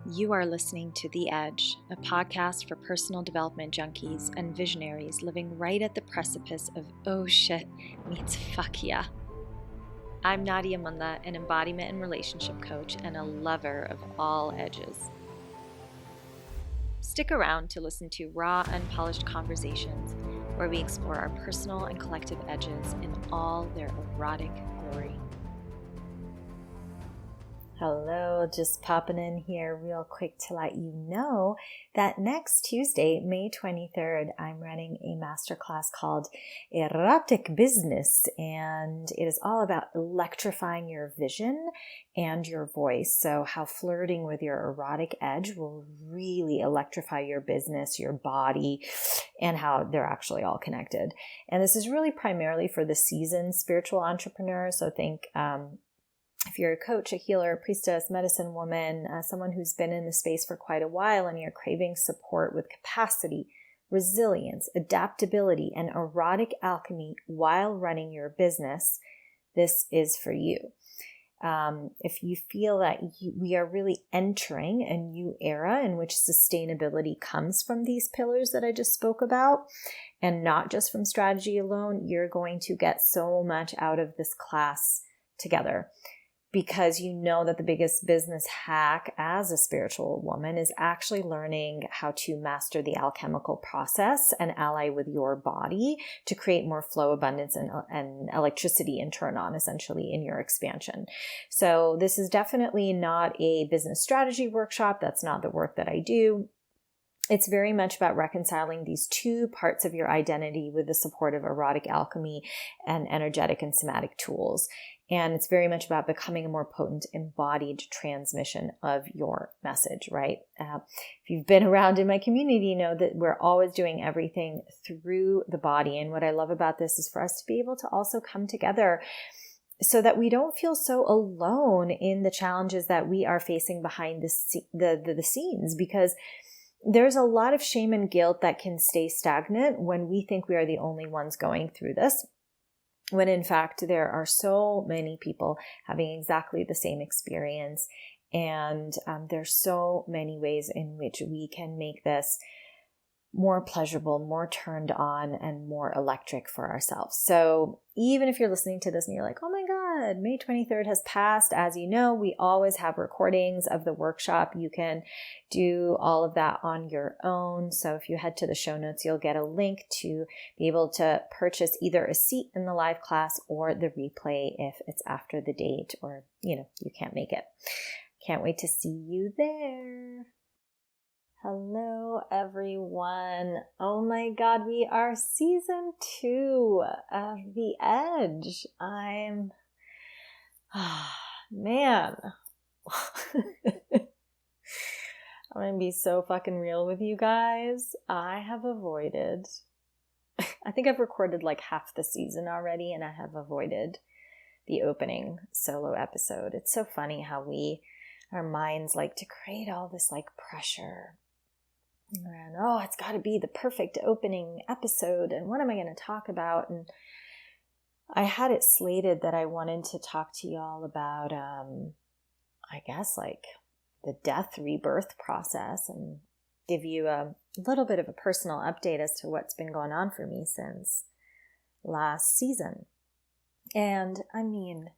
You are listening to The Edge, a podcast for personal development junkies and visionaries living right at the precipice of oh shit meets fuck yeah. I'm Nadia, an embodiment and relationship coach and a lover of all edges. Stick around to listen to raw, unpolished conversations where we explore our personal and collective edges in all their erotic glory. Hello, just popping in here real quick to let you know that next Tuesday, May 23rd, I'm running a masterclass called Erotic Business, and it is all about electrifying your vision and your voice. So how flirting with your erotic edge will really electrify your business, your body, and how they're actually all connected. And this is really primarily for the seasoned spiritual entrepreneur. So think, if you're a coach, a healer, a priestess, medicine woman, someone who's been in the space for quite a while and you're craving support with capacity, resilience, adaptability, and erotic alchemy while running your business, this is for you. If you feel that we are really entering a new era in which sustainability comes from these pillars that I just spoke about, and not just from strategy alone, you're going to get so much out of this class together. Because you know that the biggest business hack as a spiritual woman is actually learning how to master the alchemical process and ally with your body to create more flow, abundance, and electricity and turn on essentially in your expansion. So this is definitely not a business strategy workshop. That's not the work that I do. It's very much about reconciling these two parts of your identity with the support of erotic alchemy and energetic and somatic tools. And it's very much about becoming a more potent embodied transmission of your message, right? If you've been around in my community, you know that we're always doing everything through the body. And what I love about this is for us to be able to also come together so that we don't feel so alone in the challenges that we are facing behind the scenes, because there's a lot of shame and guilt that can stay stagnant when we think we are the only ones going through this, when in fact there are so many people having exactly the same experience. And there's so many ways in which we can make this more pleasurable, more turned on, and more electric for ourselves. So even if you're listening to this and you're like, oh my God, May 23rd has passed, as you know, we always have recordings of the workshop. You can do all of that on your own. So if you head to the show notes, you'll get a link to be able to purchase either a seat in the live class or the replay if it's after the date or, you can't make it. Can't wait to see you there. Hello, everyone. Oh my God, we are season 2 of The Edge. I'm going to be so fucking real with you guys. I have avoided, I think I've recorded like half the season already, and I have avoided the opening solo episode. It's so funny how our minds like to create all this like pressure. And it's got to be the perfect opening episode, and what am I going to talk about? And I had it slated that I wanted to talk to y'all about, I guess, like the death rebirth process, and give you a little bit of a personal update as to what's been going on for me since last season. And I mean,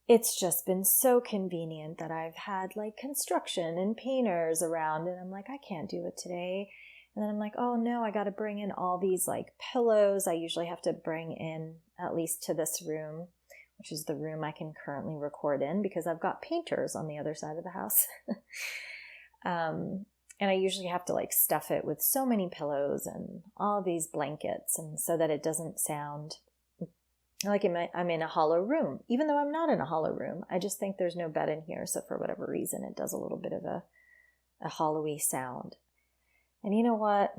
it's just been so convenient that I've had like construction and painters around, and I'm like, I can't do it today. And then I'm like, oh no, I got to bring in all these like pillows. I usually have to bring in at least to this room, which is the room I can currently record in because I've got painters on the other side of the house. And I usually have to like stuff it with so many pillows and all these blankets, and so that it doesn't sound like I'm in a hollow room, even though I'm not in a hollow room. I just think there's no bed in here. So for whatever reason, it does a little bit of a hollowy sound. And you know what?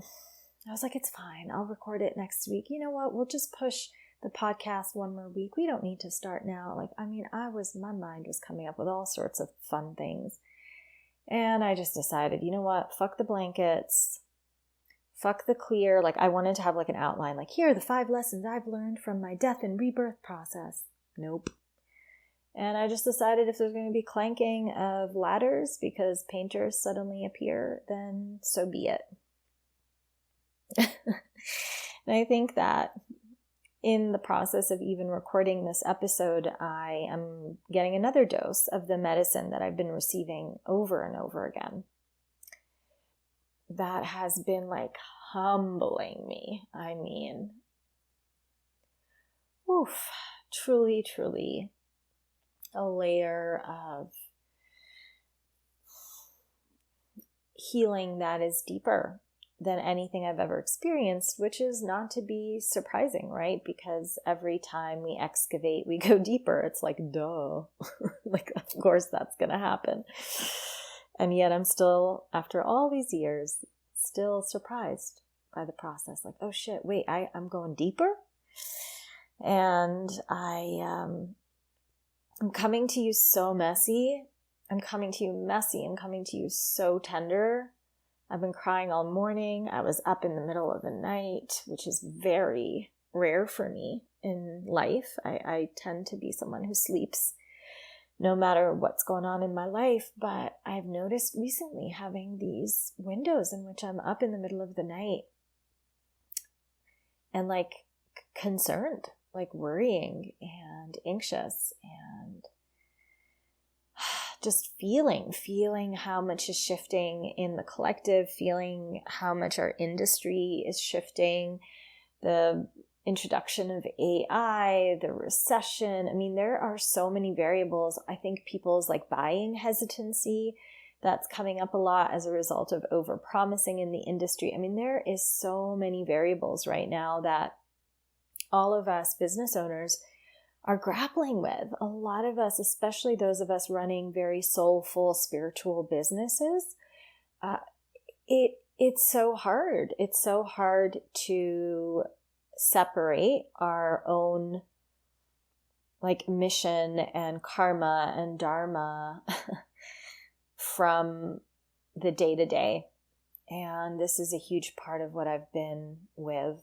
I was like, it's fine. I'll record it next week. You know what? We'll just push the podcast one more week. We don't need to start now. My mind was coming up with all sorts of fun things. And I just decided, you know what? Fuck the blankets. Fuck the clear. Like, I wanted to have like an outline, like, here are the 5 lessons I've learned from my death and rebirth process. Nope. And I just decided if there's going to be clanking of ladders because painters suddenly appear, then so be it. And I think that in the process of even recording this episode, I am getting another dose of the medicine that I've been receiving over and over again. That has been like humbling me. I mean, oof, truly, truly a layer of healing that is deeper than anything I've ever experienced, which is not to be surprising, right? Because every time we excavate, we go deeper. It's like, duh. Like, of course that's going to happen. And yet I'm still, after all these years, still surprised by the process. Like, oh shit, wait, I'm going deeper? And I'm coming to you so messy. I'm coming to you messy. I'm coming to you so tender. I've been crying all morning. I was up in the middle of the night, which is very rare for me in life. I tend to be someone who sleeps no matter what's going on in my life. But I've noticed recently having these windows in which I'm up in the middle of the night and like concerned, like worrying and anxious and just feeling how much is shifting in the collective, feeling how much our industry is shifting, the introduction of AI, the recession. I mean, there are so many variables. I think people's like buying hesitancy, that's coming up a lot as a result of overpromising in the industry. I mean, there is so many variables right now that all of us business owners are grappling with. A lot of us, especially those of us running very soulful spiritual businesses, it's so hard. It's so hard to separate our own like mission and karma and dharma from the day-to-day. And this is a huge part of what I've been with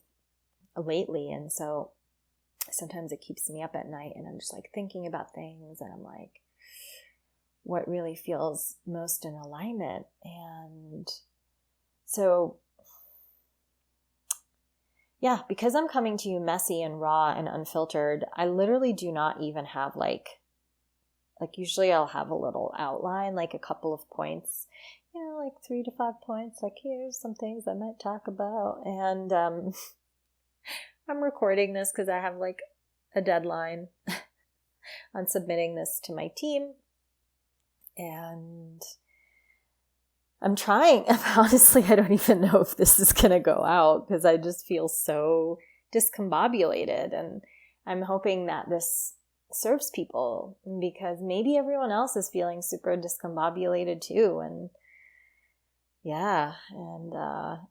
lately. And so sometimes it keeps me up at night and I'm just like thinking about things and I'm like, what really feels most in alignment? And so, yeah, because I'm coming to you messy and raw and unfiltered, I literally do not even have like usually I'll have a little outline, like a couple of points, like 3 to 5 points, like here's some things I might talk about. And I'm recording this because I have like a deadline on submitting this to my team. And I'm trying. Honestly, I don't even know if this is going to go out because I just feel so discombobulated. And I'm hoping that this serves people because maybe everyone else is feeling super discombobulated too. And yeah, and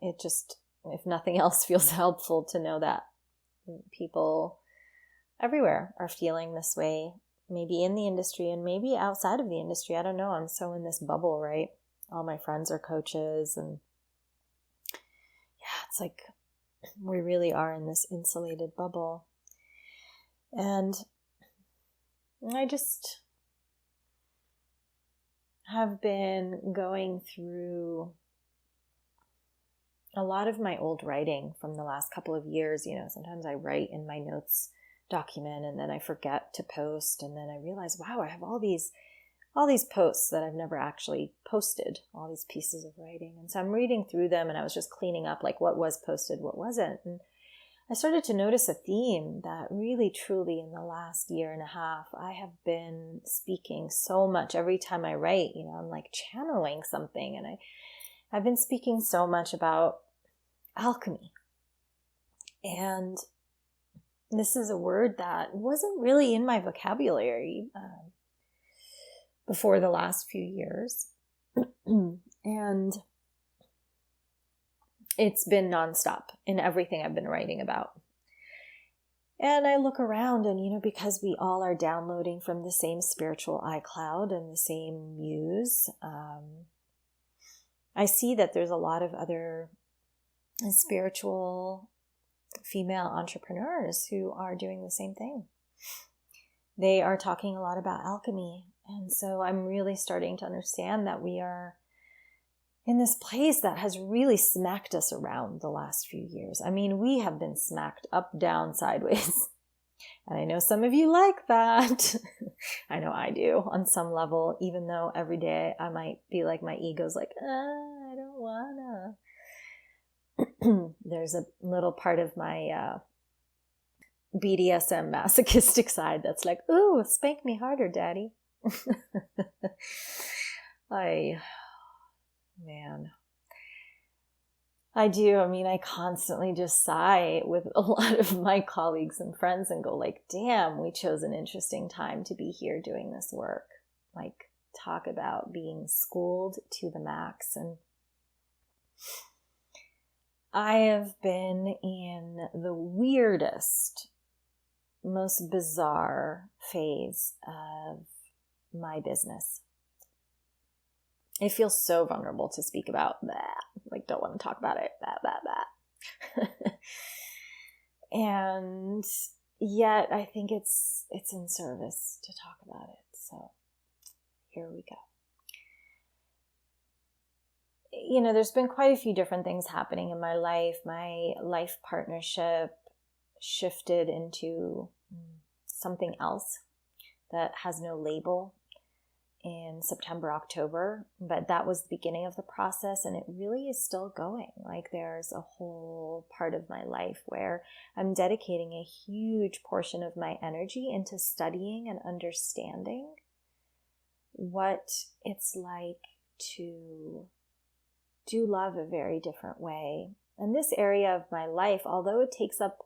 it just, if nothing else, feels helpful to know that people everywhere are feeling this way, maybe in the industry and maybe outside of the industry. I don't know. I'm so in this bubble, right? All my friends are coaches and yeah, it's like we really are in this insulated bubble. And I just have been going through a lot of my old writing from the last couple of years. Sometimes I write in my notes document and then I forget to post. And then I realize, wow, I have all these posts that I've never actually posted, all these pieces of writing. And so I'm reading through them and I was just cleaning up like what was posted, what wasn't. And I started to notice a theme that really, truly in the last year and a half, I have been speaking so much. Every time I write, I'm like channeling something. And I've been speaking so much about alchemy. And this is a word that wasn't really in my vocabulary before the last few years. And it's been nonstop in everything I've been writing about. And I look around and, because we all are downloading from the same spiritual iCloud and the same muse, I see that there's a lot of other spiritual female entrepreneurs who are doing the same thing. they are talking a lot about alchemy. And so I'm really starting to understand that we are in this place that has really smacked us around the last few years. I mean, we have been smacked up, down, sideways. And I know some of you like that. I know I do on some level, even though every day I might be like, my ego's like, I don't wanna. There's a little part of my BDSM masochistic side that's like, ooh, spank me harder, daddy. Man, I do. I mean, I constantly just sigh with a lot of my colleagues and friends and go like, damn, we chose an interesting time to be here doing this work. Like, talk about being schooled to the max. And I have been in the weirdest, most bizarre phase of my business. It feels so vulnerable to speak about that. Like, don't want to talk about it. That. And yet I think it's in service to talk about it. So here we go. You know, there's been quite a few different things happening in my life. My life partnership shifted into something else that has no label in September, October, but that was the beginning of the process, and it really is still going. Like, there's a whole part of my life where I'm dedicating a huge portion of my energy into studying and understanding what it's like to do love a very different way. And this area of my life, although it takes up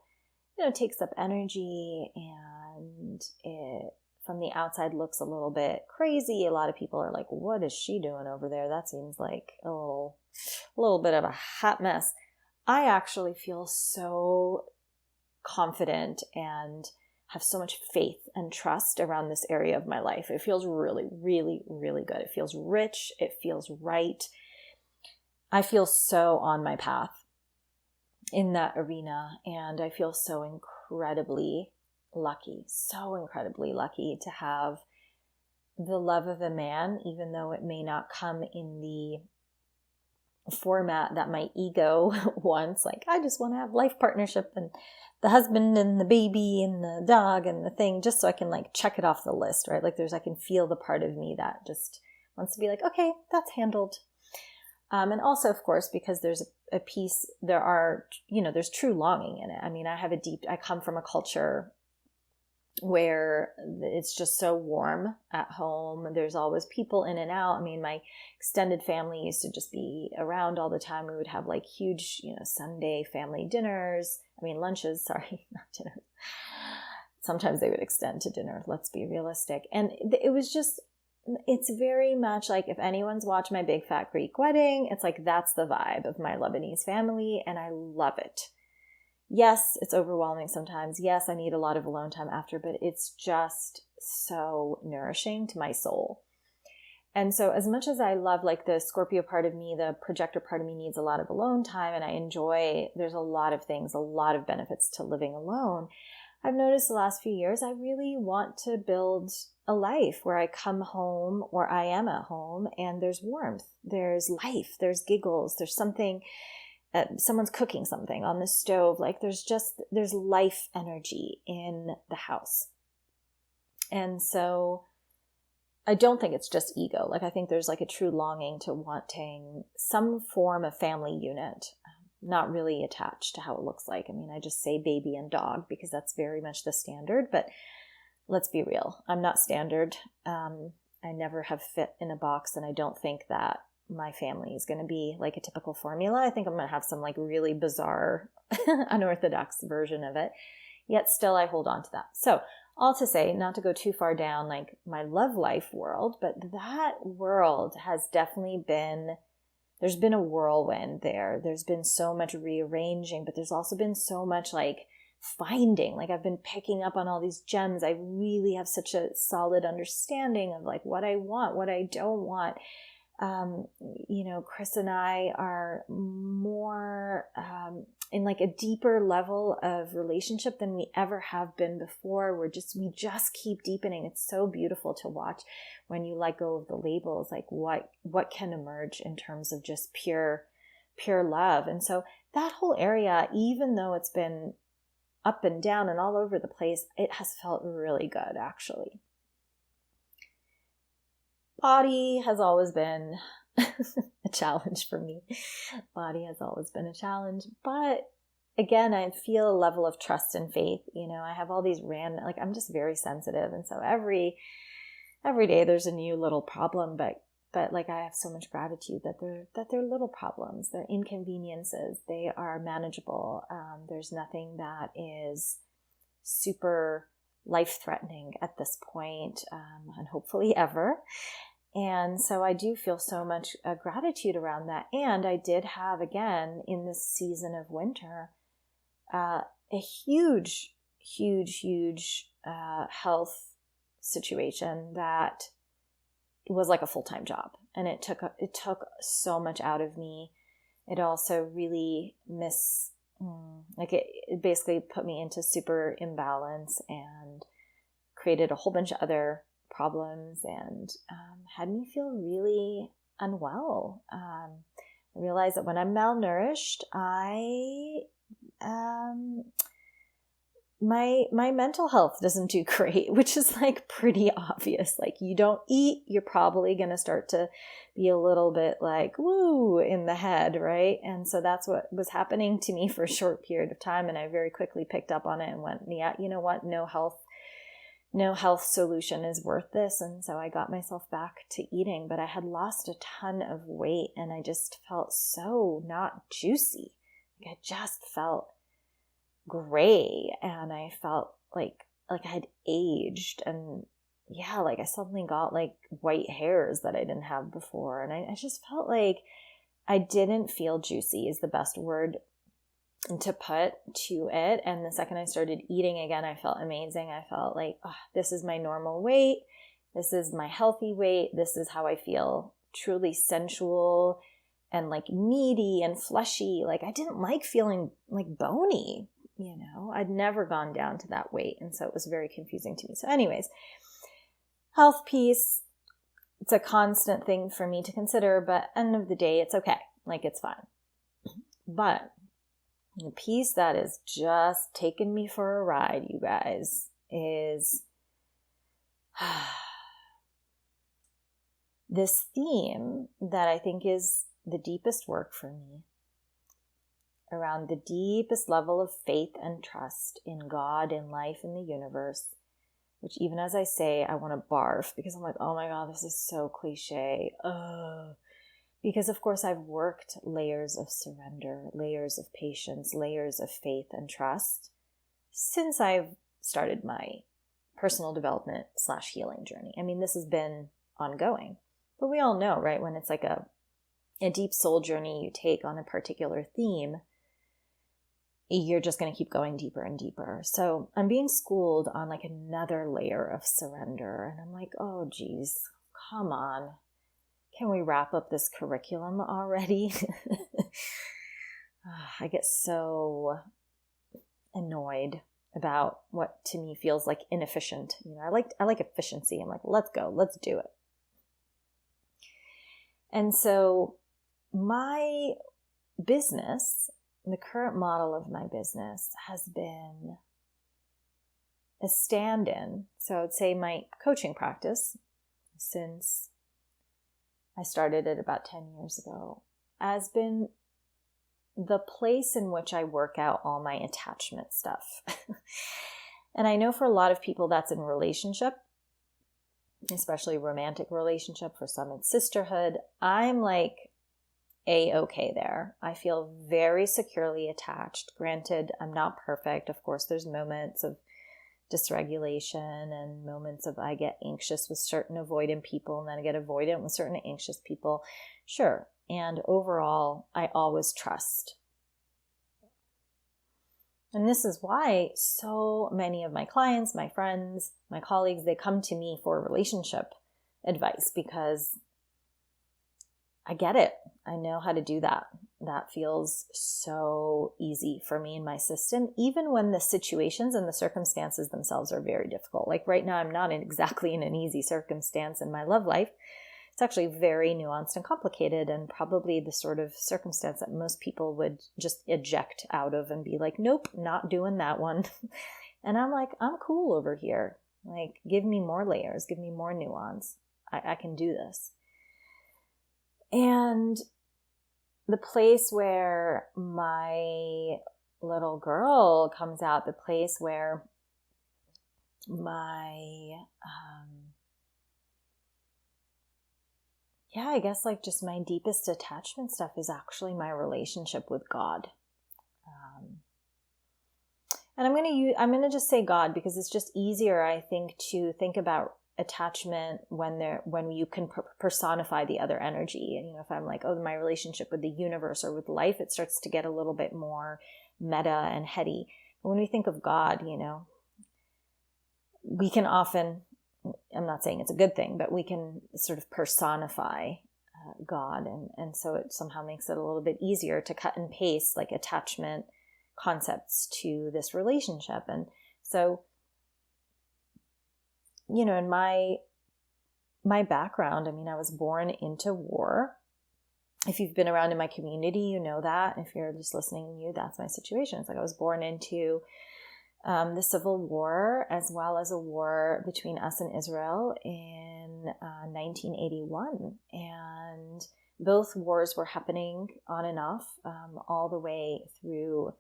energy, and it from the outside looks a little bit crazy. A lot of people are like, what is she doing over there? That seems like a little bit of a hot mess. I actually feel so confident and have so much faith and trust around this area of my life. It feels really, really, really good. It feels rich. It feels right. I feel so on my path in that arena, and I feel so incredibly lucky to have the love of a man, even though it may not come in the format that my ego wants. Like, I just want to have life partnership and the husband and the baby and the dog and the thing, just so I can like check it off the list, right? Like, I can feel the part of me that just wants to be like, okay, that's handled. And also, of course, because there's a piece, there's true longing in it. I mean, I come from a culture where it's just so warm at home. There's always people in and out. I mean, my extended family used to just be around all the time. We would have like huge, Sunday family dinners. I mean, lunches, sorry, not dinners. Sometimes they would extend to dinner. Let's be realistic. And it was just, it's very much like, if anyone's watched my Big Fat Greek Wedding, it's like, that's the vibe of my Lebanese family. And I love it. Yes, it's overwhelming sometimes. Yes, I need a lot of alone time after, but it's just so nourishing to my soul. And so as much as I love like the Scorpio part of me, the projector part of me needs a lot of alone time, and I enjoy, there's a lot of things, a lot of benefits to living alone. I've noticed the last few years, I really want to build a life where I come home, or I am at home, and there's warmth, there's life, there's giggles, there's something, someone's cooking something on the stove. Like, there's life energy in the house. And so I don't think it's just ego. Like, I think there's like a true longing to wanting some form of family unit, not really attached to how it looks like. I mean, I just say baby and dog because that's very much the standard, but let's be real. I'm not standard. I never have fit in a box, and I don't think that my family is going to be like a typical formula. I think I'm going to have some like really bizarre, unorthodox version of it. Yet still I hold on to that. So all to say, not to go too far down like my love life world, but that world has definitely been, there's been a whirlwind there. There's been so much rearranging, but there's also been so much like finding. Like, I've been picking up on all these gems. I really have such a solid understanding of like what I want, what I don't want. Chris and I are more in like a deeper level of relationship than we ever have been before. We just keep deepening. It's so beautiful to watch when you let go of the labels, like what can emerge in terms of just pure love. And so that whole area, even though it's been up and down and all over the place, it has felt really good, actually. Body has always been a challenge for me. Body has always been a challenge. But again, I feel a level of trust and faith. I have all these I'm just very sensitive. And so every day there's a new little problem, but like I have so much gratitude that they're little problems, they're inconveniences, they are manageable. There's nothing that is super life-threatening at this point, and hopefully ever. And so I do feel so much gratitude around that. And I did have, again, in this season of winter, a huge health situation that was like a full-time job. And it took so much out of me. It also really it basically put me into super imbalance and created a whole bunch of other problems and had me feel really unwell. I realized that when I'm malnourished, my mental health doesn't do great, which is like pretty obvious. Like, you don't eat, you're probably going to start to be a little bit like woo in the head, right? And so that's what was happening to me for a short period of time, and I very quickly picked up on it and went, yeah, you know what, no health solution is worth this. And so I got myself back to eating, but I had lost a ton of weight and I just felt so not juicy. Like, I just felt gray and I felt like I had aged, and yeah, like I suddenly got like white hairs that I didn't have before. And I just felt like I didn't feel juicy is the best word to put to it. And the second I started eating again, I felt amazing. I felt like, oh, this is my normal weight. This is my healthy weight. This is how I feel, truly sensual and like meaty and fleshy. Like, I didn't like feeling like bony, I'd never gone down to that weight. And so it was very confusing to me. So anyways, health piece, it's a constant thing for me to consider, but end of the day, it's okay. Like, it's fine. But the piece that is just taking me for a ride, you guys, is this theme that I think is the deepest work for me, around the deepest level of faith and trust in God, in life, in the universe, which even as I say, I want to barf because I'm like, oh my God, this is so cliche. Because of course I've worked layers of surrender, layers of patience, layers of faith and trust since I've started my personal development / healing journey. I mean, this has been ongoing, but we all know, right? When it's like a deep soul journey you take on a particular theme, you're just going to keep going deeper and deeper. So I'm being schooled on like another layer of surrender. And I'm like, oh geez, come on. Can we wrap up this curriculum already? I get so annoyed about what to me feels like inefficient. I like efficiency. I'm like, let's go, let's do it. And so my business, the current model of my business, has been a stand-in. So I would say my coaching practice, since I started it about 10 years ago, has been the place in which I work out all my attachment stuff. And I know for a lot of people that's in relationship, especially romantic relationship. For some it's sisterhood. I'm like A-okay there. I feel very securely attached. Granted, I'm not perfect. Of course, there's moments of dysregulation and moments of I get anxious with certain avoidant people and then I get avoidant with certain anxious people. Sure. And overall, I always trust. And this is why so many of my clients, my friends, my colleagues, they come to me for relationship advice, because I get it. I know how to do that. That feels so easy for me in my system, even when the situations and the circumstances themselves are very difficult. Like right now, I'm not exactly in an easy circumstance in my love life. It's actually very nuanced and complicated, and probably the sort of circumstance that most people would just eject out of and be like, nope, not doing that one. And I'm like, I'm cool over here. Like, give me more layers, give me more nuance. I can do this. And the place where my little girl comes out, the place where my, I guess like just my deepest attachment stuff is actually my relationship with God. And I'm going to just say God because it's just easier, I think, to think about attachment when you can personify the other energy. And, if I'm like, oh, my relationship with the universe or with life, it starts to get a little bit more meta and heady. But when we think of God, we can often, I'm not saying it's a good thing, but we can sort of personify God. And so it somehow makes it a little bit easier to cut and paste like attachment concepts to this relationship. And so, in my background, I was born into war. If you've been around in my community, you know that. If you're just listening, that's my situation. It's like I was born into the Civil War, as well as a war between us and Israel in 1981. And both wars were happening on and off all the way through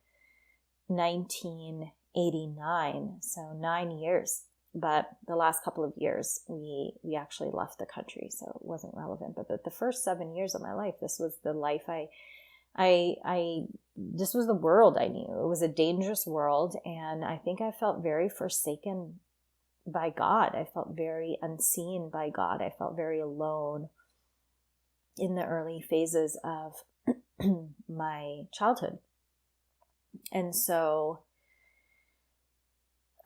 1989. So 9 years. But the last couple of years, we actually left the country, so it wasn't relevant. But the first 7 years of my life, this was the life this was the world I knew. It was a dangerous world, and I think I felt very forsaken by God. I felt very unseen by God. I felt very alone in the early phases of my childhood. And so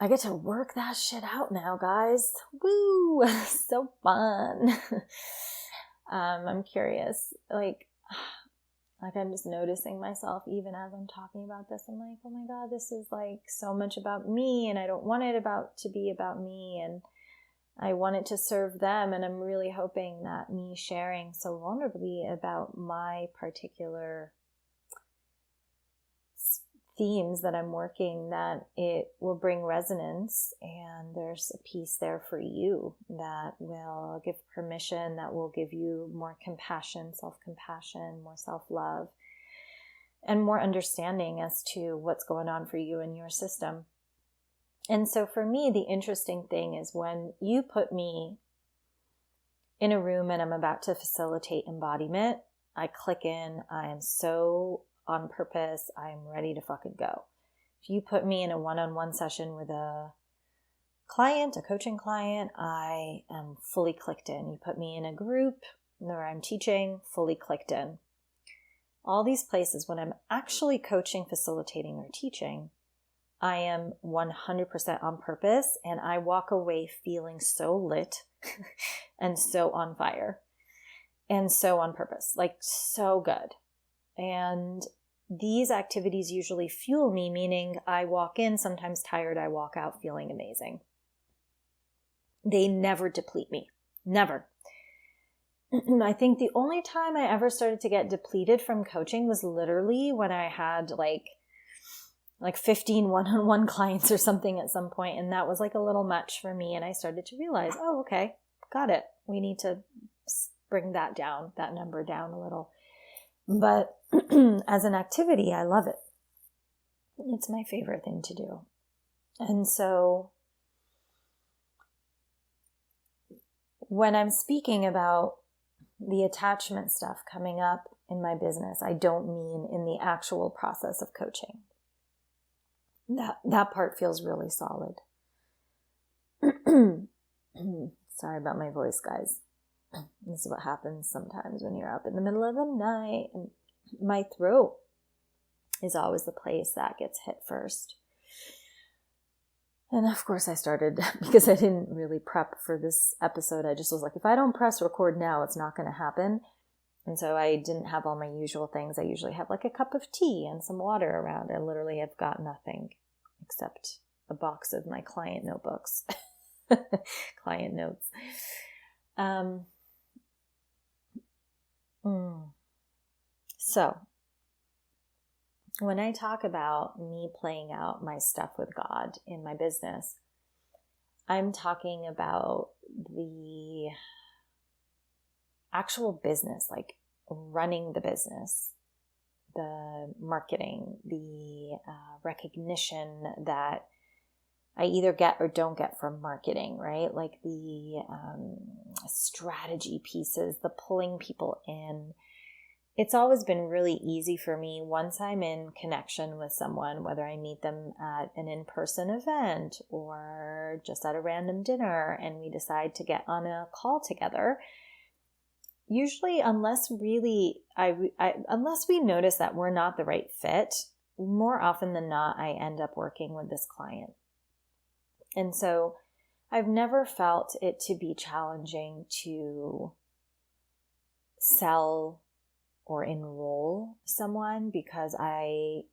I get to work that shit out now, guys. Woo! So fun. I'm curious. Like I'm just noticing myself even as I'm talking about this. I'm like, oh my God, this is like so much about me, and I don't want it to be about me, and I want it to serve them. And I'm really hoping that me sharing so vulnerably about my particular themes that I'm working, that it will bring resonance, and there's a piece there for you that will give permission, that will give you more compassion, self-compassion, more self-love, and more understanding as to what's going on for you in your system. And so for me, the interesting thing is when you put me in a room and I'm about to facilitate embodiment, I click in, I am so on purpose, I'm ready to fucking go. If you put me in a one-on-one session with a client, a coaching client, I am fully clicked in. You put me in a group where I'm teaching, fully clicked in. All these places, when I'm actually coaching, facilitating, or teaching, I am 100% on purpose, and I walk away feeling so lit and so on fire and so on purpose, like so good. And these activities usually fuel me, meaning I walk in sometimes tired, I walk out feeling amazing. They never deplete me. Never. I think the only time I ever started to get depleted from coaching was literally when I had like 15 one-on-one clients or something at some point, and that was like a little much for me, and I started to realize, oh, okay, got it. We need to bring that number down a little. But as an activity, I love it. It's my favorite thing to do. And so when I'm speaking about the attachment stuff coming up in my business, I don't mean in the actual process of coaching. That part feels really solid. Sorry about my voice, guys. This is what happens sometimes when you're up in the middle of the night, and my throat is always the place that gets hit first. And of course I started, because I didn't really prep for this episode, I just was like, if I don't press record now, it's not going to happen. And so I didn't have all my usual things. I usually have like a cup of tea and some water around. I literally have got nothing except a box of my client notebooks, client notes. So when I talk about me playing out my stuff with God in my business, I'm talking about the actual business, like running the business, the marketing, the recognition that I either get or don't get from marketing, right? Like the strategy pieces, the pulling people in. It's always been really easy for me once I'm in connection with someone, whether I meet them at an in-person event or just at a random dinner and we decide to get on a call together. Usually, unless we notice that we're not the right fit, more often than not, I end up working with this client. And so I've never felt it to be challenging to sell or enroll someone because I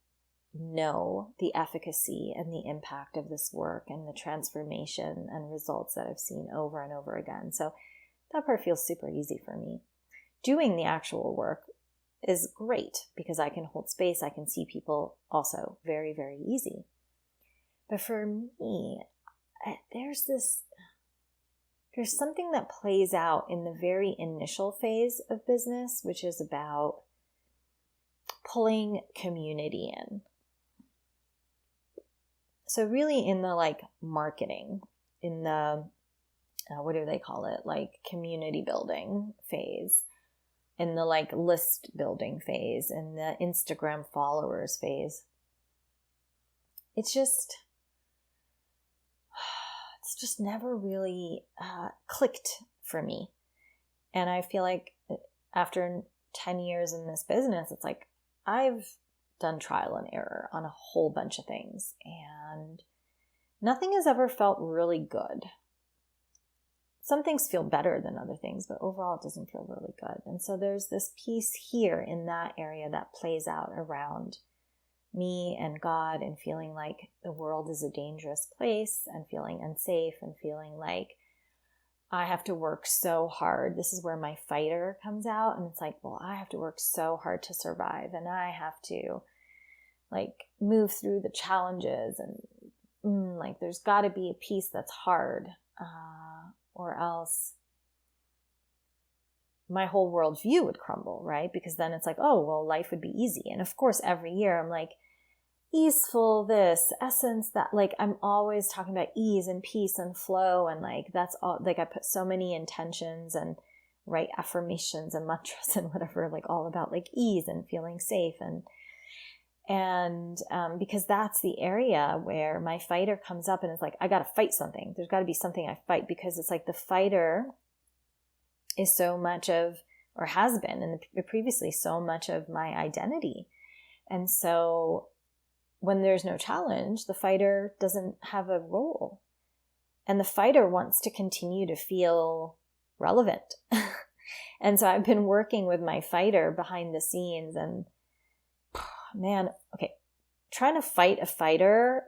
know the efficacy and the impact of this work and the transformation and results that I've seen over and over again. So that part feels super easy for me. Doing the actual work is great because I can hold space. I can see people also very, very easy. But for me, there's something that plays out in the very initial phase of business, which is about pulling community in. So really in the like marketing, in the, what do they call it? Like community building phase, in the like list building phase, in the Instagram followers phase. It's just never really clicked for me. And I feel like after 10 years in this business, it's like I've done trial and error on a whole bunch of things and nothing has ever felt really good. Some things feel better than other things, but overall it doesn't feel really good. And so there's this piece here in that area that plays out around me and God and feeling like the world is a dangerous place and feeling unsafe and feeling like I have to work so hard. This is where my fighter comes out. And it's like, well, I have to work so hard to survive and I have to like move through the challenges and like there's got to be a piece that's hard or else my whole worldview would crumble, right? Because then it's like, oh, well, life would be easy. And of course, every year I'm like, easeful this, essence that, like I'm always talking about ease and peace and flow. And like, that's all, like I put so many intentions and write affirmations and mantras and whatever, like all about like ease and feeling safe. And because that's the area where my fighter comes up and it's like, I got to fight something. There's got to be something I fight because it's like the fighter is so much of, or has been in the previously so much of my identity. And so when there's no challenge, the fighter doesn't have a role. And the fighter wants to continue to feel relevant. And so I've been working with my fighter behind the scenes and man, okay, trying to fight a fighter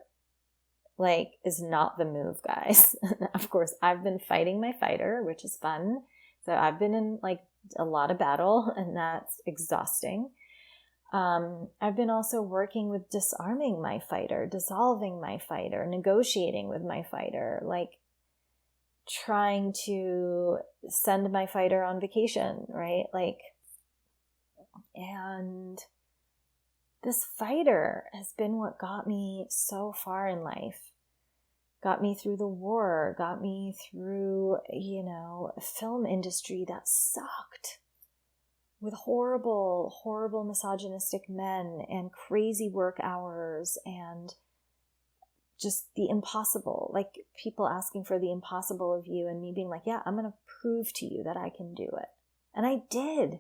like is not the move, guys. Of course, I've been fighting my fighter, which is fun. So I've been in like a lot of battle and that's exhausting. I've been also working with disarming my fighter, dissolving my fighter, negotiating with my fighter, like trying to send my fighter on vacation, right? Like, and this fighter has been what got me so far in life. Got me through the war, got me through, a film industry that sucked with horrible, horrible misogynistic men and crazy work hours and just the impossible, like people asking for the impossible of you and me being like, yeah, I'm going to prove to you that I can do it. And I did.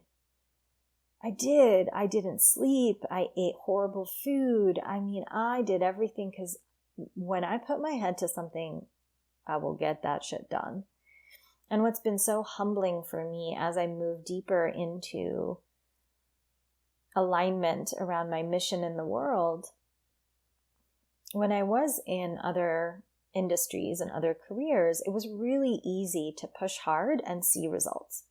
I didn't sleep. I ate horrible food. I mean, I did everything because when I put my head to something, I will get that shit done. And what's been so humbling for me as I move deeper into alignment around my mission in the world, when I was in other industries and other careers, it was really easy to push hard and see results.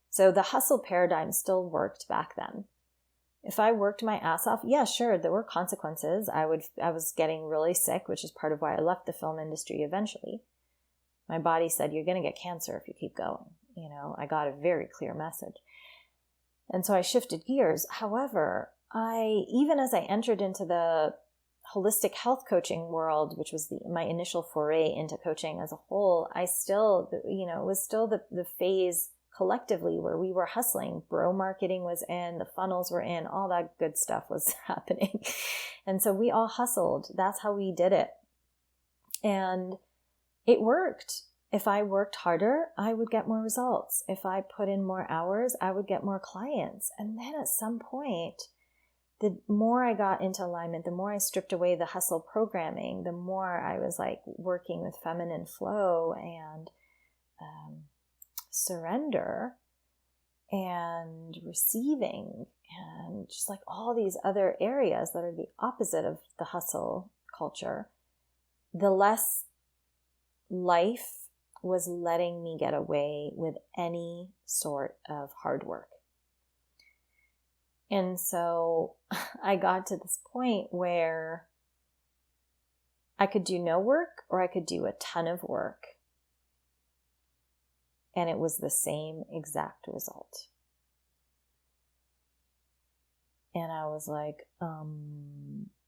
So the hustle paradigm still worked back then. If I worked my ass off, yeah, sure, there were consequences. I was getting really sick, which is part of why I left the film industry eventually. My body said, you're going to get cancer if you keep going. I got a very clear message. And so I shifted gears. However, even as I entered into the holistic health coaching world, which was my initial foray into coaching as a whole, I still, it was still the phase collectively where we were hustling. Bro marketing was in, the funnels were in, all that good stuff was happening. And so we all hustled. That's how we did it. And it worked. If I worked harder, I would get more results. If I put in more hours, I would get more clients. And then at some point, the more I got into alignment, the more I stripped away the hustle programming, the more I was like working with feminine flow and surrender and receiving and just like all these other areas that are the opposite of the hustle culture, the less life was letting me get away with any sort of hard work. And so I got to this point where I could do no work or I could do a ton of work. And it was the same exact result. And I was like,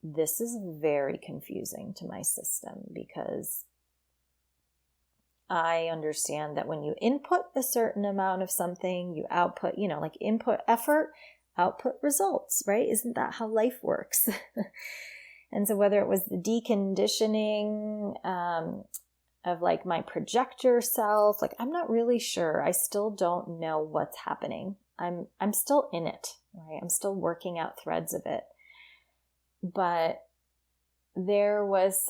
this is very confusing to my system, because I understand that when you input a certain amount of something, you output, like input effort, output results, right? Isn't that how life works? And so whether it was the deconditioning of like my projector self, like I'm not really sure. I still don't know what's happening. I'm still in it, right? I'm still working out threads of it. But there was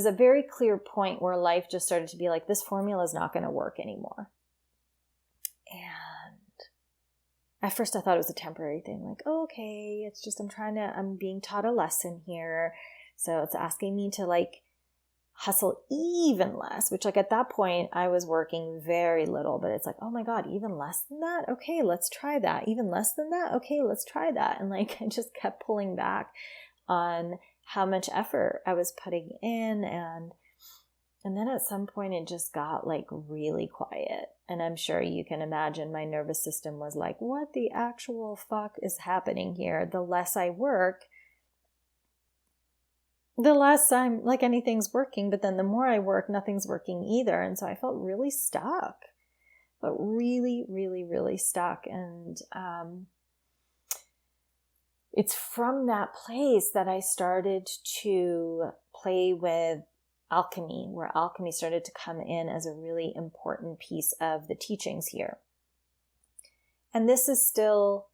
a very clear point where life just started to be like, this formula is not going to work anymore. And at first I thought it was a temporary thing. Like, oh, okay, it's just, I'm being taught a lesson here. So it's asking me to like hustle even less, which like at that point I was working very little, but it's like, oh my God, even less than that? Okay, let's try that. Even less than that? Okay, let's try that. And like, I just kept pulling back on how much effort I was putting in. And then at some point it just got like really quiet. And I'm sure you can imagine my nervous system was like, what the actual fuck is happening here? The less I work, the less I'm like anything's working, but then the more I work, nothing's working either. And so I felt really stuck, but really, really, really stuck. And it's from that place that I started to play with alchemy, where alchemy started to come in as a really important piece of the teachings here. And this is still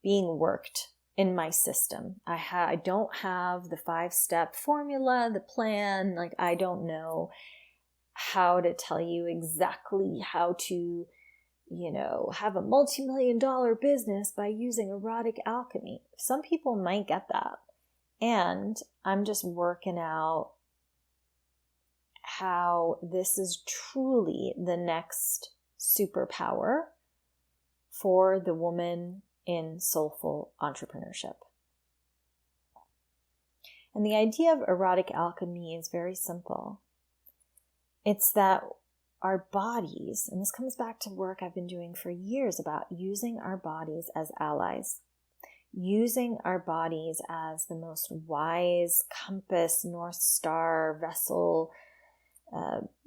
being worked in my system. I don't have the 5-step formula, the plan. Like, I don't know how to tell you exactly how to, have a multi-million-dollar business by using erotic alchemy. Some people might get that. And I'm just working out how this is truly the next superpower for the woman in soulful entrepreneurship. And the idea of erotic alchemy is very simple. It's that our bodies, and this comes back to work I've been doing for years about using our bodies as allies, using our bodies as the most wise compass, North Star, vessel,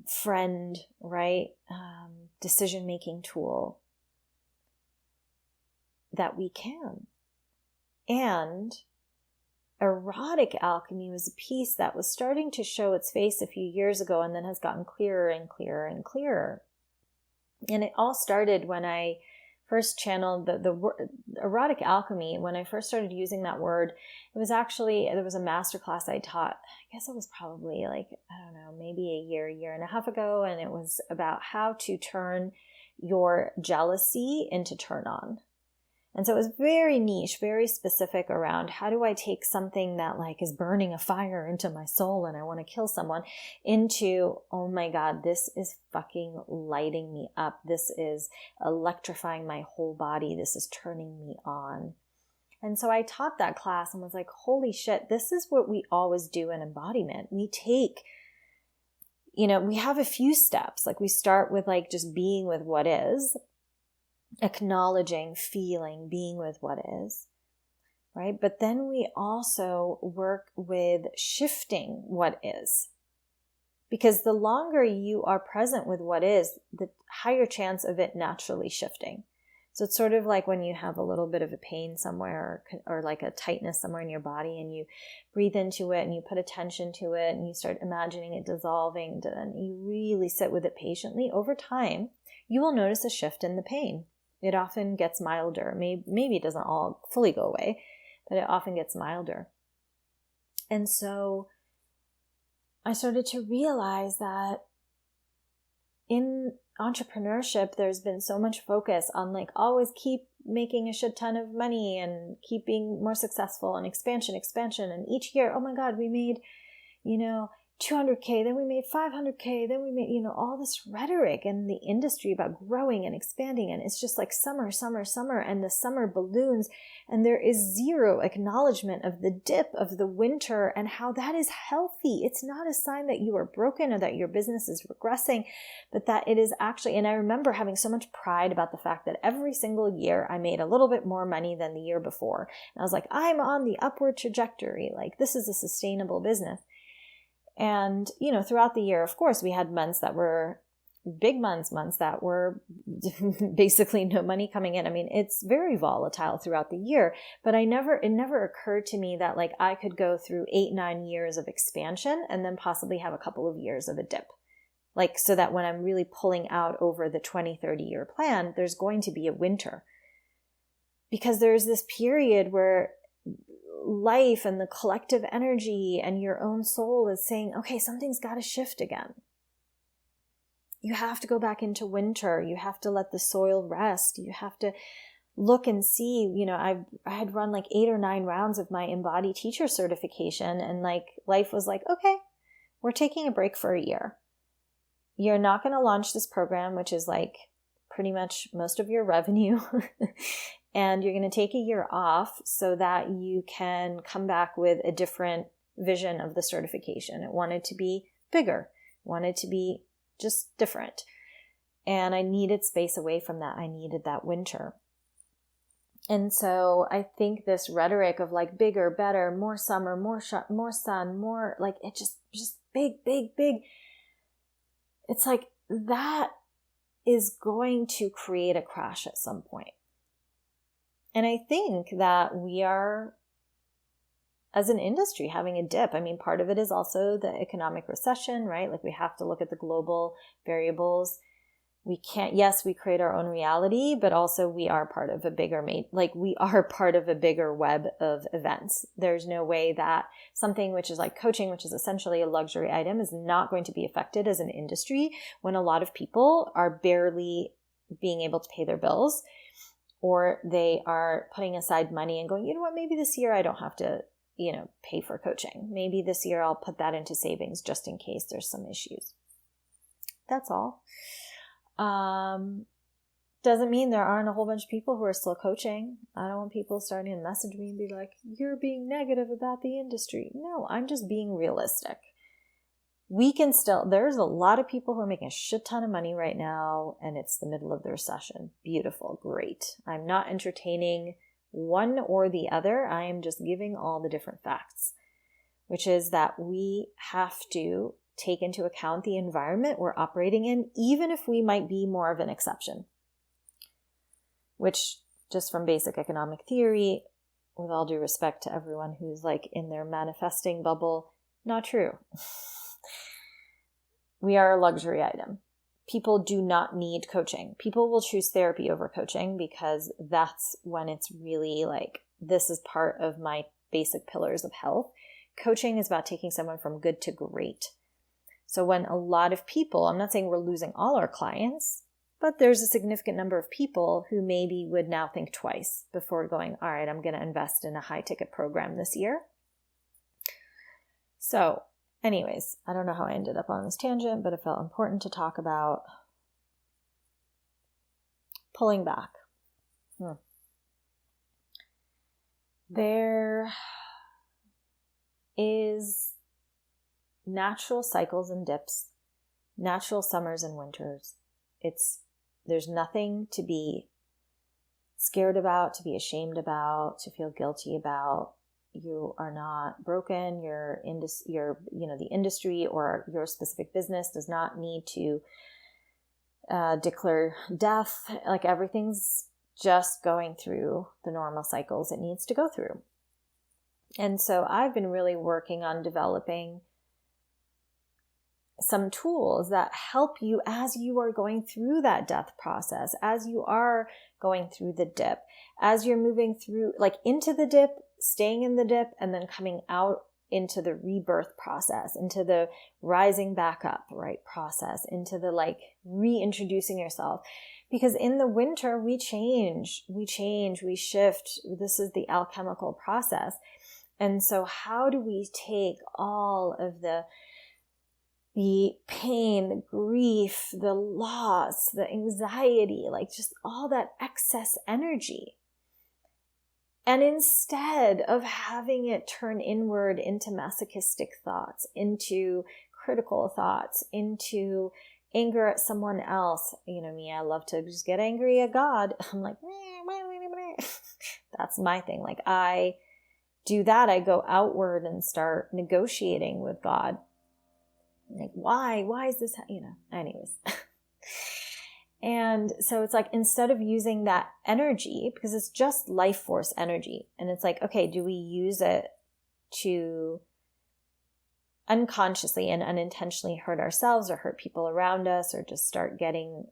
friend, right? Decision-making tool that we can. And erotic alchemy was a piece that was starting to show its face a few years ago and then has gotten clearer and clearer and clearer. And it all started when I first channeled the erotic alchemy, when I first started using that word, it was actually, there was a masterclass I taught, I guess it was probably like, I don't know, maybe a year and a half ago. And it was about how to turn your jealousy into turn on. And so it was very niche, very specific around how do I take something that like is burning a fire into my soul and I want to kill someone into, oh my God, this is fucking lighting me up. This is electrifying my whole body. This is turning me on. And so I taught that class and was like, holy shit, this is what we always do in embodiment. We take, we have a few steps. Like we start with like just being with what is, acknowledging, feeling, being with what is, right? But then we also work with shifting what is. Because the longer you are present with what is, the higher chance of it naturally shifting. So it's sort of like when you have a little bit of a pain somewhere or like a tightness somewhere in your body and you breathe into it and you put attention to it and you start imagining it dissolving and you really sit with it patiently. Over time, you will notice a shift in the pain. It often gets milder. Maybe it doesn't all fully go away, but it often gets milder. And so I started to realize that in entrepreneurship, there's been so much focus on like always keep making a shit ton of money and keep being more successful and expansion. And each year, oh my God, we made, 200K, then we made 500K, then we made, all this rhetoric in the industry about growing and expanding. And it's just like summer, and the summer balloons. And there is zero acknowledgement of the dip of the winter and how that is healthy. It's not a sign that you are broken or that your business is regressing, but that it is actually, and I remember having so much pride about the fact that every single year I made a little bit more money than the year before. And I was like, I'm on the upward trajectory. Like this is a sustainable business. And, throughout the year, of course, we had months that were big months that were basically no money coming in. I mean, it's very volatile throughout the year, but it never occurred to me that like I could go through 8-9 years of expansion and then possibly have a couple of years of a dip. Like, so that when I'm really pulling out over the 20-30 year plan, there's going to be a winter. Because there's this period where life and the collective energy and your own soul is saying, okay, something's got to shift again. You have to go back into winter. You have to let the soil rest. You have to look and see, I had run like 8 or 9 rounds of my Embody teacher certification, and like life was like, okay, we're taking a break for a year. You're not going to launch this program, which is like pretty much most of your revenue. And you're going to take a year off so that you can come back with a different vision of the certification. It wanted to be bigger, wanted to be just different. And I needed space away from that. I needed that winter. And so I think this rhetoric of like bigger, better, more summer, more sun, more like it just big. It's like that is going to create a crash at some point. And I think that we are, as an industry, having a dip. I mean, part of it is also the economic recession, right? Like we have to look at the global variables. We can't, yes, we create our own reality, but also we are part of a bigger web of events. There's no way that something which is like coaching, which is essentially a luxury item, is not going to be affected as an industry when a lot of people are barely being able to pay their bills. Or they are putting aside money and going, you know what, maybe this year I don't have to, pay for coaching. Maybe this year I'll put that into savings just in case there's some issues. That's all. Doesn't mean there aren't a whole bunch of people who are still coaching. I don't want people starting to message me and be like, you're being negative about the industry. No, I'm just being realistic. There's a lot of people who are making a shit ton of money right now, and it's the middle of the recession. Beautiful, great. I'm not entertaining one or the other. I am just giving all the different facts, which is that we have to take into account the environment we're operating in, even if we might be more of an exception. Which, just from basic economic theory, with all due respect to everyone who's like in their manifesting bubble, not true. We are a luxury item. people do not need coaching. People will choose therapy over coaching because that's when it's really like, this is part of my basic pillars of health. Coaching is about taking someone from good to great. So when a lot of people, I'm not saying we're losing all our clients, but there's a significant number of people who maybe would now think twice before going, all right, I'm going to invest in a high ticket program this year. So anyways, I don't know how I ended up on this tangent, but it felt important to talk about pulling back. There is natural cycles and dips, natural summers and winters. There's nothing to be scared about, to be ashamed about, to feel guilty about. You are not broken. The industry or your specific business does not need to declare death. Like, everything's just going through the normal cycles it needs to go through. And so I've been really working on developing some tools that help you as you are going through that death process, as you are going through the dip, as you're moving through, like, into the dip, staying in the dip, and then coming out into the rebirth process, into the rising back up, right, process, into the, like, reintroducing yourself. Because in the winter, we change, we shift. This is the alchemical process. And so how do we take all of the pain, the grief, the loss, the anxiety, like just all that excess energy, and instead of having it turn inward into masochistic thoughts, into critical thoughts, into anger at someone else, you know me, I love to just get angry at God. I'm like, that's my thing. Like, I do that. I go outward and start negotiating with God. Like, why is this, anyways. And so it's like, instead of using that energy, because it's just life force energy, and it's like, okay, do we use it to unconsciously and unintentionally hurt ourselves or hurt people around us, or just start getting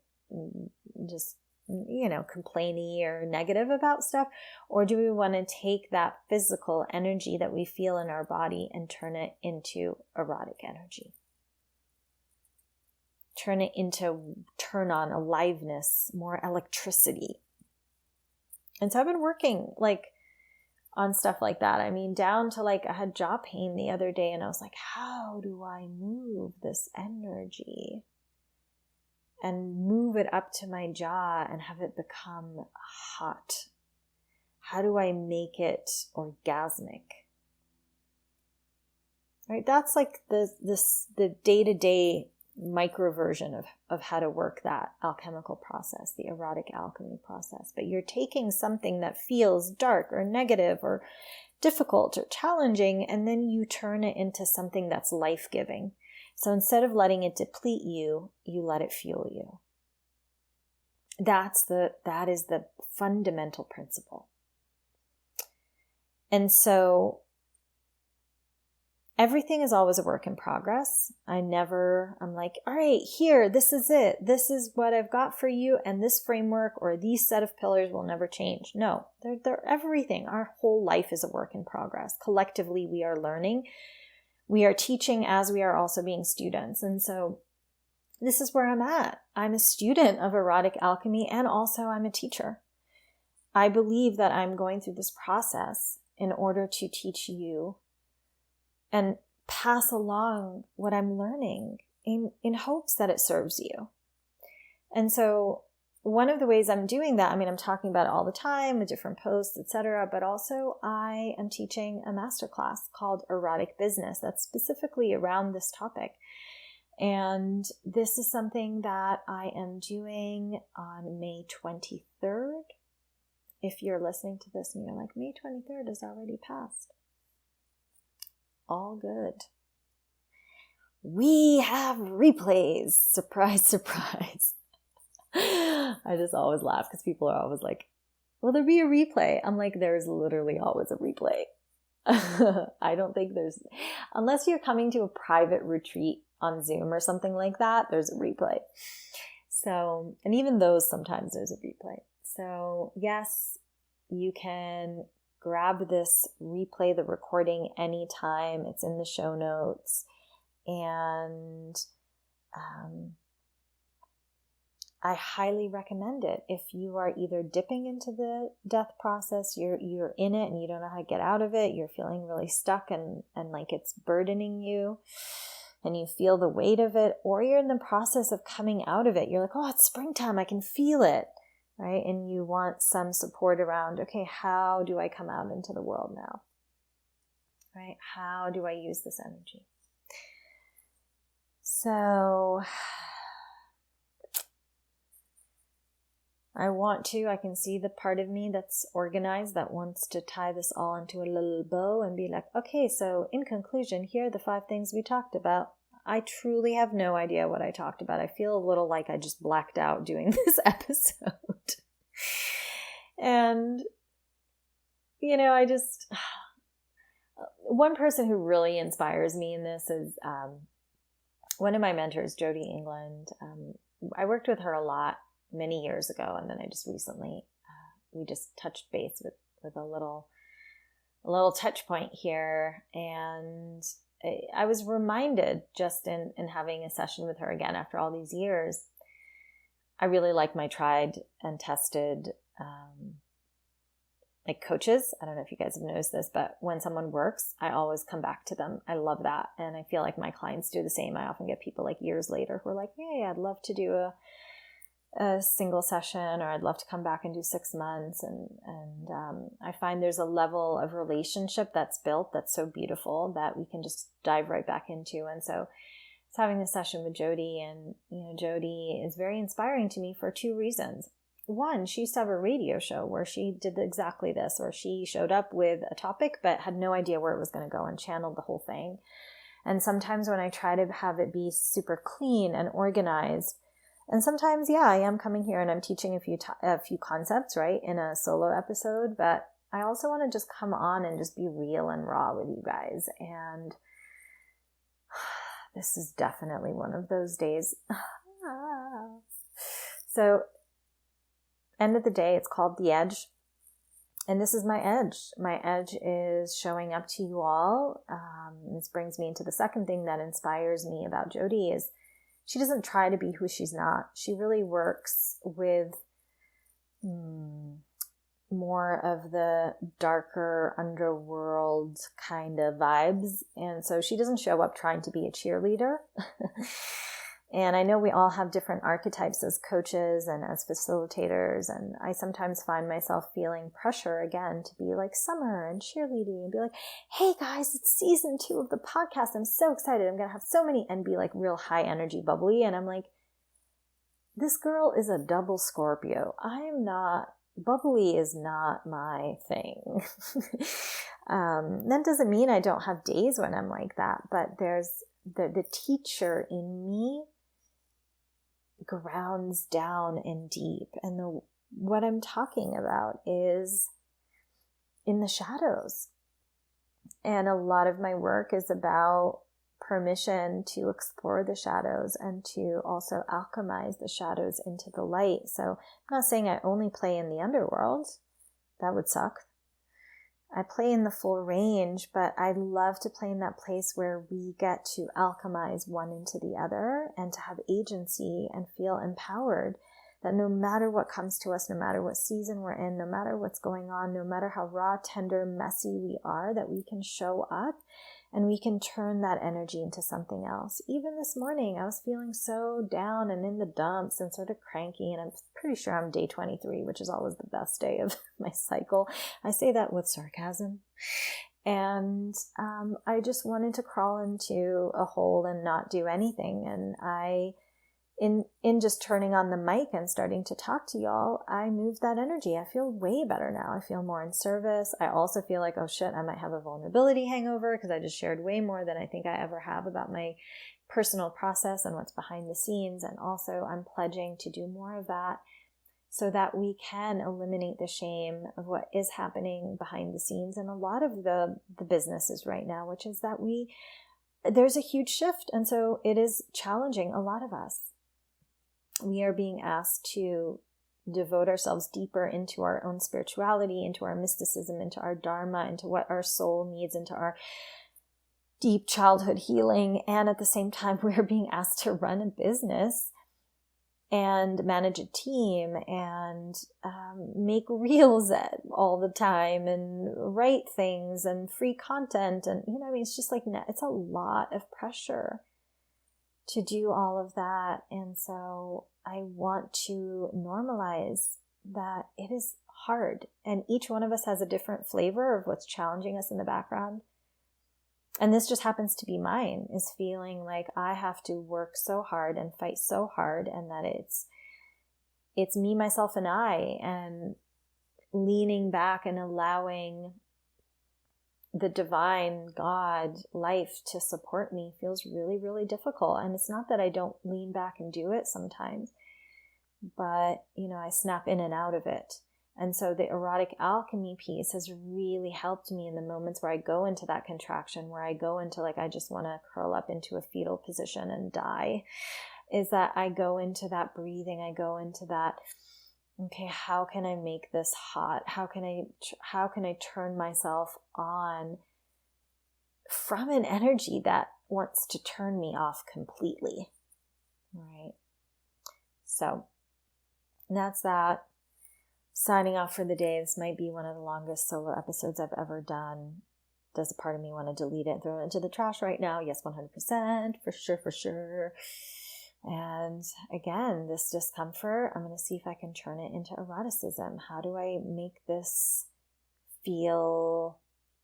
complainy or negative about stuff? Or do we want to take that physical energy that we feel in our body and turn it into erotic energy? Turn on aliveness, more electricity. And so I've been working on stuff like that. I mean, down to I had jaw pain the other day, and I was like, how do I move this energy and move it up to my jaw and have it become hot? How do I make it orgasmic? Right? That's like the day-to-day micro version of how to work that alchemical process, the erotic alchemy process. But you're taking something that feels dark or negative or difficult or challenging, and then you turn it into something that's life-giving. So instead of letting it deplete you, you let it fuel you. That is the fundamental principle. And so everything is always a work in progress. I'm like, all right, here, this is it. This is what I've got for you. And this framework or these set of pillars will never change. No, they're everything. Our whole life is a work in progress. Collectively, we are learning. We are teaching as we are also being students. And so this is where I'm at. I'm a student of erotic alchemy, and also I'm a teacher. I believe that I'm going through this process in order to teach you and pass along what I'm learning in hopes that it serves you. And so one of the ways I'm doing that, I'm talking about it all the time with different posts, etc., but also I am teaching a masterclass called Erotic Business that's specifically around this topic. And this is something that I am doing on May 23rd. If you're listening to this and you're like, May 23rd is already passed. All good. We have replays. Surprise, surprise. I just always laugh because people are always like, will there be a replay? I'm like, there's literally always a replay. I don't think unless you're coming to a private retreat on Zoom or something like that, there's a replay. So, and even those, sometimes there's a replay. So yes, you can grab this, replay the recording anytime. It's in the show notes. And I highly recommend it. If you are either dipping into the death process, you're in it and you don't know how to get out of it, you're feeling really stuck and like it's burdening you and you feel the weight of it, or you're in the process of coming out of it. You're like, oh, it's springtime, I can feel it, right? And you want some support around, okay, how do I come out into the world now, right? How do I use this energy? So I can see the part of me that's organized, that wants to tie this all into a little bow and be like, okay, so in conclusion, here are the 5 things we talked about. I truly have no idea what I talked about. I feel a little like I just blacked out doing this episode. And, one person who really inspires me in this is one of my mentors, Jody England. I worked with her a lot many years ago, and then I just recently we just touched base with a little touch point here, and I was reminded just in having a session with her again after all these years. I really like my tried and tested like coaches. I don't know if you guys have noticed this, but when someone works, I always come back to them. I love that, and I feel like my clients do the same. I often get people like years later who are like, hey, I'd love to do a single session, or I'd love to come back and do 6 months. And I find there's a level of relationship that's built that's so beautiful that we can just dive right back into. And so it's having this session with Jody, and Jody is very inspiring to me for 2 reasons. One, she used to have a radio show where she did exactly this, where she showed up with a topic but had no idea where it was going to go and channeled the whole thing. And sometimes when I try to have it be super clean and organized, and sometimes, I am coming here and I'm teaching a few concepts, right, in a solo episode, but I also want to just come on and just be real and raw with you guys. And this is definitely one of those days. So, end of the day, it's called The Edge. And this is my edge. My edge is showing up to you all. This brings me into the second thing that inspires me about Jody is she doesn't try to be who she's not. She really works with more of the darker underworld kind of vibes. And so she doesn't show up trying to be a cheerleader. And I know we all have different archetypes as coaches and as facilitators. And I sometimes find myself feeling pressure again to be like Summer and cheerleading and be like, hey guys, it's season 2 of the podcast. I'm so excited. I'm going to have so many, and be like real high energy bubbly. And I'm like, this girl is a double Scorpio. Bubbly is not my thing. That doesn't mean I don't have days when I'm like that, but there's the teacher in me grounds down and deep. And what I'm talking about is in the shadows. And a lot of my work is about permission to explore the shadows and to also alchemize the shadows into the light. So I'm not saying I only play in the underworld. That would suck. I play in the full range, but I love to play in that place where we get to alchemize one into the other and to have agency and feel empowered, that no matter what comes to us, no matter what season we're in, no matter what's going on, no matter how raw, tender, messy we are, that we can show up and we can turn that energy into something else. Even this morning, I was feeling so down and in the dumps and sort of cranky, and I'm pretty sure I'm day 23, which is always the best day of my cycle. I say that with sarcasm. And I just wanted to crawl into a hole and not do anything. And in just turning on the mic and starting to talk to y'all, I moved that energy. I feel way better now. I feel more in service. I also feel like, oh shit, I might have a vulnerability hangover because I just shared way more than I think I ever have about my personal process and what's behind the scenes. And also I'm pledging to do more of that so that we can eliminate the shame of what is happening behind the scenes and a lot of the businesses right now, which is that we there's a huge shift. And so it is challenging a lot of us. We are being asked to devote ourselves deeper into our own spirituality, into our mysticism, into our dharma, into what our soul needs, into our deep childhood healing. And at the same time, we're being asked to run a business and manage a team and make reels all the time and write things and free content. And, it's just like, it's a lot of pressure to do all of that. And so I want to normalize that it is hard. And each one of us has a different flavor of what's challenging us in the background. And this just happens to be mine, is feeling like I have to work so hard and fight so hard, and that it's me, myself, and I, and leaning back and allowing the divine God life to support me feels really, really difficult. And it's not that I don't lean back and do it sometimes, but, I snap in and out of it. And so the erotic alchemy piece has really helped me in the moments where I go into that contraction, where I go into I just want to curl up into a fetal position and die, is that I go into that breathing. I go into that, okay, how can I make this hot? How can I turn myself on from an energy that wants to turn me off completely, right? So that's that. Signing off for the day. This might be one of the longest solo episodes I've ever done. Does a part of me want to delete it and throw it into the trash right now? Yes, 100%, for sure. And again, this discomfort, I'm going to see if I can turn it into eroticism. How do I make this feel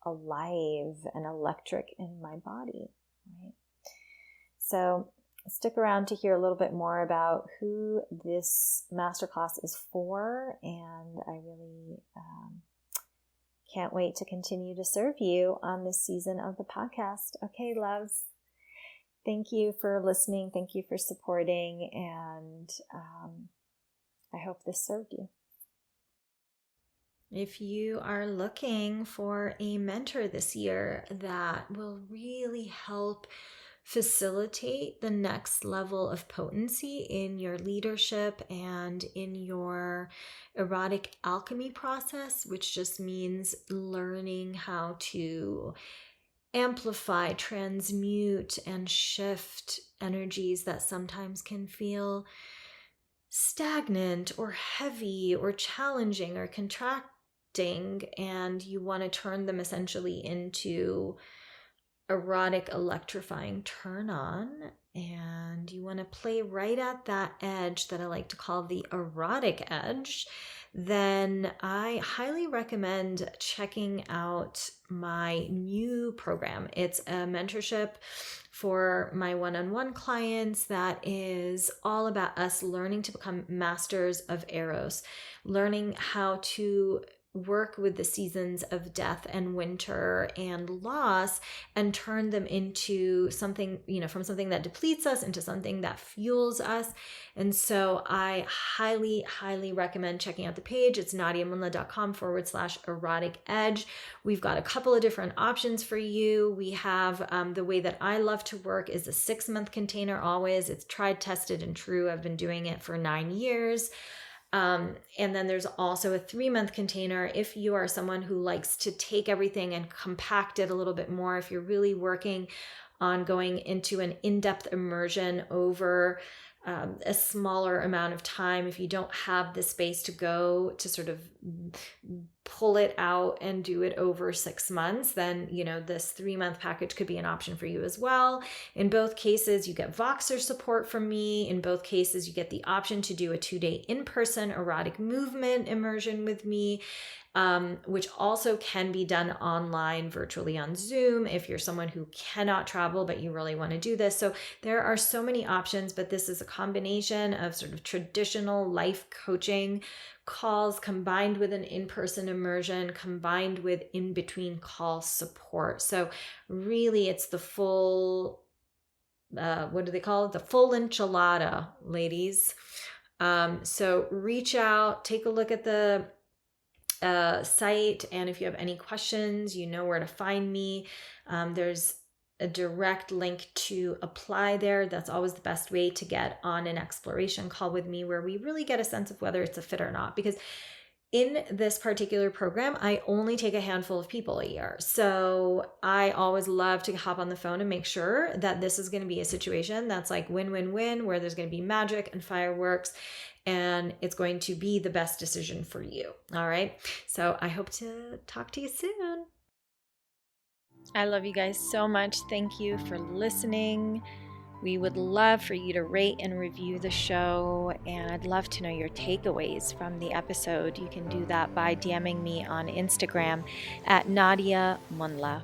alive and electric in my body, right? So stick around to hear a little bit more about who this masterclass is for, and I really can't wait to continue to serve you on this season of the podcast. Okay, loves, thank you for listening. Thank you for supporting, and I hope this served you. If you are looking for a mentor this year that will really help facilitate the next level of potency in your leadership and in your erotic alchemy process, which just means learning how to amplify, transmute, and shift energies that sometimes can feel stagnant or heavy or challenging or contracting, and you want to turn them essentially into erotic, electrifying turn on, and you want to play right at that edge that I like to call the erotic edge, then I highly recommend checking out my new program. It's a mentorship for my one-on-one clients that is all about us learning to become masters of Eros, learning how to work with the seasons of death and winter and loss and turn them into something, from something that depletes us into something that fuels us. And so I highly, highly recommend checking out the page. It's nadiamunla.com/erotic edge. We've got a couple of different options for you. We have the way that I love to work is a 6-month container always. It's tried, tested, and true. I've been doing it for 9 years. And then there's also a 3-month container if you are someone who likes to take everything and compact it a little bit more. If you're really working on going into an in-depth immersion over a smaller amount of time, if you don't have the space to go to sort of pull it out and do it over 6 months, then, this 3-month package could be an option for you as well. In both cases, you get Voxer support from me. In both cases, you get the option to do a 2-day in-person erotic movement immersion with me, which also can be done online, virtually on Zoom, if you're someone who cannot travel, but you really want to do this. So there are so many options, but this is a combination of sort of traditional life coaching calls combined with an in-person immersion, combined with in-between call support. So really it's the full, what do they call it? The full enchilada, ladies. So reach out, take a look at the site, and if you have any questions, you know where to find me. There's a direct link to apply there. That's always the best way to get on an exploration call with me, where we really get a sense of whether it's a fit or not. Because in this particular program, I only take a handful of people a year. So I always love to hop on the phone and make sure that this is going to be a situation that's like win-win-win, where there's going to be magic and fireworks, and it's going to be the best decision for you. All right. So I hope to talk to you soon. I love you guys so much. Thank you for listening. We would love for you to rate and review the show, and I'd love to know your takeaways from the episode. You can do that by DMing me on Instagram at Nadia Munla.